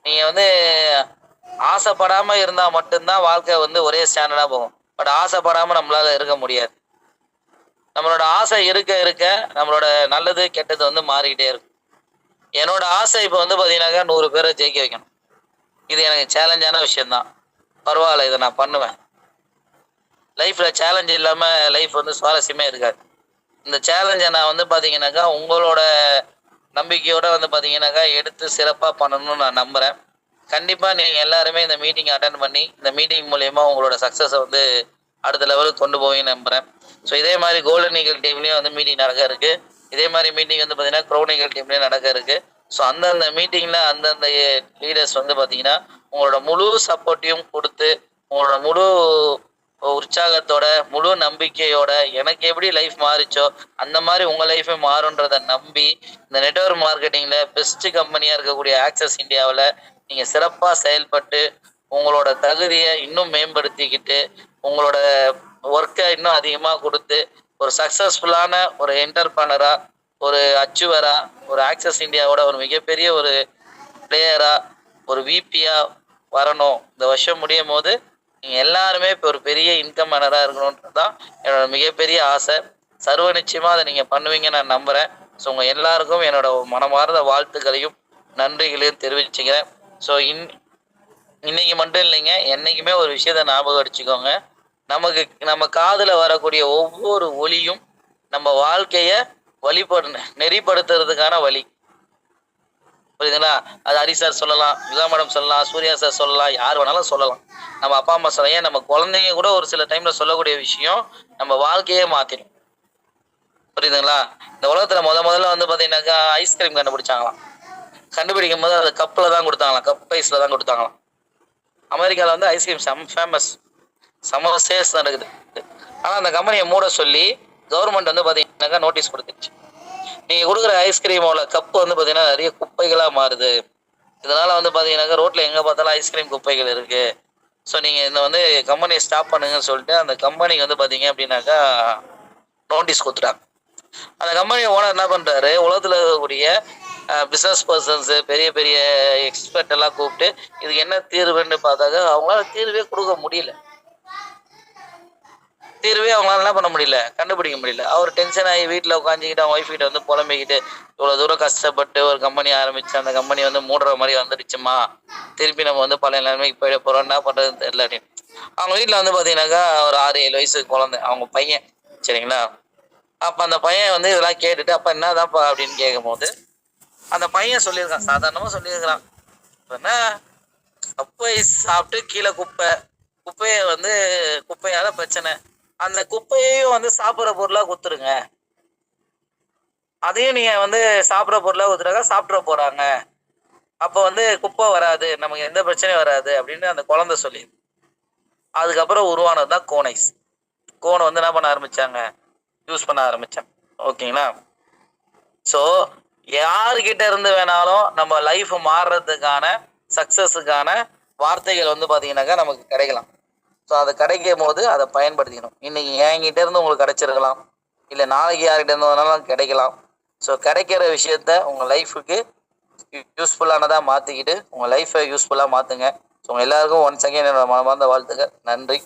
நீங்கள் வந்து ஆசைப்படாமல் இருந்தால் மட்டும்தான் வாழ்க்கை வந்து ஒரே ஸ்டாண்டர்டாக போகும். பட் ஆசைப்படாமல் நம்மளால் இருக்க முடியாது. நம்மளோட ஆசை இருக்க இருக்க நம்மளோட நல்லது கெட்டது வந்து மாறிக்கிட்டே இருக்கும். என்னோட ஆசை இப்போ வந்து பார்த்தீங்கன்னாக்கா 100 பேரை ஜெயிக்க வைக்கணும். இது எனக்கு சேலஞ்சான விஷயம்தான். பரவாயில்ல, இதை நான் பண்ணுவேன். லைஃப்பில் சேலஞ்ச் இல்லாமல் லைஃப் வந்து சுவாரஸ்யமே இருக்காது. இந்த சேலஞ்சை நான் வந்து பார்த்தீங்கன்னாக்கா உங்களோட நம்பிக்கையோடு வந்து பார்த்தீங்கன்னாக்கா எடுத்து சிறப்பாக பண்ணணும்னு நான் நம்புகிறேன். கண்டிப்பாக நீங்கள் எல்லாருமே இந்த மீட்டிங் அட்டன் பண்ணி இந்த மீட்டிங் மூலயமா உங்களோட சக்ஸஸை வந்து அடுத்த லெவலுக்கு கொண்டு போவீங்கன்னு நம்புகிறேன். ஸோ இதே மாதிரி கோல்டன் ஈகிள் டீம்லேயும் வந்து மீட்டிங் நடக்க இருக்குது. இதே மாதிரி மீட்டிங் வந்து பார்த்தீங்கன்னா க்ரௌன் ஈகிள் டீம்லேயும் நடக்க இருக்குது. ஸோ அந்தந்த மீட்டிங்கில் அந்தந்த லீடர்ஸ் வந்து பார்த்தீங்கன்னா உங்களோட முழு சப்போர்ட்டையும் கொடுத்து உங்களோட முழு உற்சாகத்தோட முழு நம்பிக்கையோட எனக்கு எப்படி லைஃப் மாறிச்சோ அந்த மாதிரி உங்கள் லைஃபே மாறுன்றதை நம்பி இந்த நெட்வொர்க் மார்க்கெட்டிங்கில் பெஸ்ட்டு கம்பெனியாக இருக்கக்கூடிய ஆக்சஸ் இந்தியாவில் நீங்கள் சிறப்பாக செயல்பட்டு உங்களோட தகுதியை இன்னும் மேம்படுத்திக்கிட்டு உங்களோட ஒர்க்கை இன்னும் அதிகமாக கொடுத்து ஒரு சக்ஸஸ்ஃபுல்லான ஒரு என்டர்பிரனராக, ஒரு அச்சீவராக, ஒரு ஆக்சஸ் இந்தியாவோட ஒரு மிகப்பெரிய ஒரு பிளேயராக, ஒரு விபியாக வரணும். இந்த வருஷம் முடியும் போது நீங்கள் எல்லாருமே இப்போ ஒரு பெரிய இன்கம் ஏர்னராக இருக்கணுன்றது தான் என்னோட மிகப்பெரிய ஆசை. சர்வ நிச்சயமாக அதை நீங்கள் பண்ணுவீங்கன்னு நான் நம்புகிறேன். ஸோ உங்கள் எல்லாருக்கும் என்னோட மனமார்ந்த வாழ்த்துக்களையும் நன்றிகளையும் தெரிவிச்சுக்கிறேன். ஸோ இன்னைக்கு மட்டும் இல்லைங்க, என்றைக்குமே ஒரு விஷயத்தை ஞாபகம் அடிச்சுக்கோங்க. நம்ம காதில் வரக்கூடிய ஒவ்வொரு ஒலியும் நம்ம வாழ்க்கையை நெறிப்படுத்துறதுக்கான வழி. புரியுதுங்களா? அது ஹரி சார் சொல்லலாம், யுகா மேடம் சொல்லலாம், சூர்யா சார் சொல்லலாம், யார் வேணாலும் சொல்லலாம். நம்ம அப்பா அம்மா சொல்ல, ஏன் நம்ம குழந்தைங்க கூட ஒரு சில டைமில் சொல்லக்கூடிய விஷயம் நம்ம வாழ்க்கையே மாற்றிடும். புரியுதுங்களா? இந்த உலகத்தில் முதல்ல வந்து பார்த்தீங்கன்னாக்கா ஐஸ்கிரீம் கண்டுபிடிச்சாங்களாம். கண்டுபிடிக்கும் போது அது கப்பில் தான் கொடுத்தாங்களாம், கப் ஐஸில் தான் கொடுத்தாங்களாம். அமெரிக்காவில் வந்து ஐஸ்கிரீம் ஃபேமஸ், செம சேல்ஸ் நடக்குது. ஆனால் அந்த கம்பெனியை மூட சொல்லி கவர்மெண்ட் வந்து பார்த்தீங்கன்னாக்கா நோட்டீஸ் கொடுத்துருச்சு. நீங்கள் கொடுக்குற ஐஸ்கிரீமோட கப்பு வந்து பார்த்தீங்கன்னா நிறைய குப்பைகளாக மாறுது. இதனால் வந்து பார்த்தீங்கன்னாக்கா ரோட்டில் எங்கே பார்த்தாலும் ஐஸ்கிரீம் குப்பைகள் இருக்குது. ஸோ நீங்கள் இந்த வந்து கம்பெனியை ஸ்டாப் பண்ணுங்கன்னு சொல்லிட்டு அந்த கம்பெனிக்கு வந்து பார்த்தீங்க அப்படின்னாக்கா நோட்டீஸ் கொடுத்துட்டாங்க. அந்த கம்பெனி ஓனர் என்ன பண்ணுறாரு, உலகத்தில் இருக்கக்கூடிய பிஸ்னஸ் பர்சன்ஸு, பெரிய பெரிய எக்ஸ்பர்ட் எல்லாம் கூப்பிட்டு இதுக்கு என்ன தீர்வுன்னு பார்த்தாக்க அவங்களால தீர்வே கொடுக்க முடியல. தீர்வே அவங்களால என்ன பண்ண முடியல, கண்டுபிடிக்க முடியல. அவர் டென்ஷன் ஆகி வீட்டில் உட்காந்துக்கிட்டு அவங்க ஒய்ஃப் கிட்ட வந்து புலம்பிக்கிட்டு இவ்வளோ தூரம் கஷ்டப்பட்டு ஒரு கம்பெனி ஆரம்பிச்சு அந்த கம்பெனி வந்து மூடுற மாதிரி வந்துடுச்சுமா, திருப்பி நம்ம வந்து பழைய நிலைமைக்கு போயிட போகிறோம், என்ன பண்ணுறதுன்னு தெரியல அப்படின்னு. அவங்க வீட்டில் வந்து பார்த்தீங்கன்னாக்கா ஒரு 6-7 வயசு குழந்தை, அவங்க பையன். சரிங்களா? அப்போ அந்த பையன் வந்து இதெல்லாம் கேட்டுட்டு அப்போ என்னதான்ப்பா அப்படின்னு கேட்கும் போது அந்த பையன் சொல்லியிருக்கான், சாதாரணமாக சொல்லியிருக்கிறான், என்ன குப்பை சாப்பிட்டு கீழே குப்பையை வந்து குப்பையால பிரச்சனை, அந்த குப்பையையும் வந்து சாப்பிட்ற பொருளாக கொடுத்துருங்க, அதையும் நீங்கள் வந்து சாப்பிட்ற பொருளாக கொடுத்துட்டாங்க, சாப்பிட்ற போகிறாங்க, அப்போ வந்து குப்பை வராது, நமக்கு எந்த பிரச்சனையும் வராது அப்படின்னு அந்த குழந்தை சொல்லி. அதுக்கப்புறம் உருவானது தான் கோனைஸ். கோனை வந்து என்ன பண்ண ஆரம்பித்தாங்க, யூஸ் பண்ண ஆரம்பித்தேன். ஓகேங்களா? ஸோ யாருக்கிட்ட இருந்து வேணாலும் நம்ம லைஃப் மாறுறதுக்கான சக்ஸஸுக்கான வார்த்தைகள் வந்து பார்த்தீங்கன்னாக்கா நமக்கு கிடைக்கலாம். ஸோ அதை கிடைக்கும் போது அதை பயன்படுத்திக்கணும். இன்றைக்கி என்கிட்ட இருந்து உங்களுக்கு கிடைச்சிருக்கலாம், இல்லை நாளைக்கு யார்கிட்ட இருந்து வேணாலும் கிடைக்கலாம். ஸோ கிடைக்கிற விஷயத்த உங்கள் லைஃபுக்கு யூஸ்ஃபுல்லானதாக மாற்றிக்கிட்டு உங்கள் லைஃப்பை யூஸ்ஃபுல்லாக மாற்றுங்க. ஸோ உங்கள் எல்லாருக்கும் ஒன்ஸ் அகெயின் என்னோட மனமார்ந்த வாழ்த்துக்கள். நன்றி.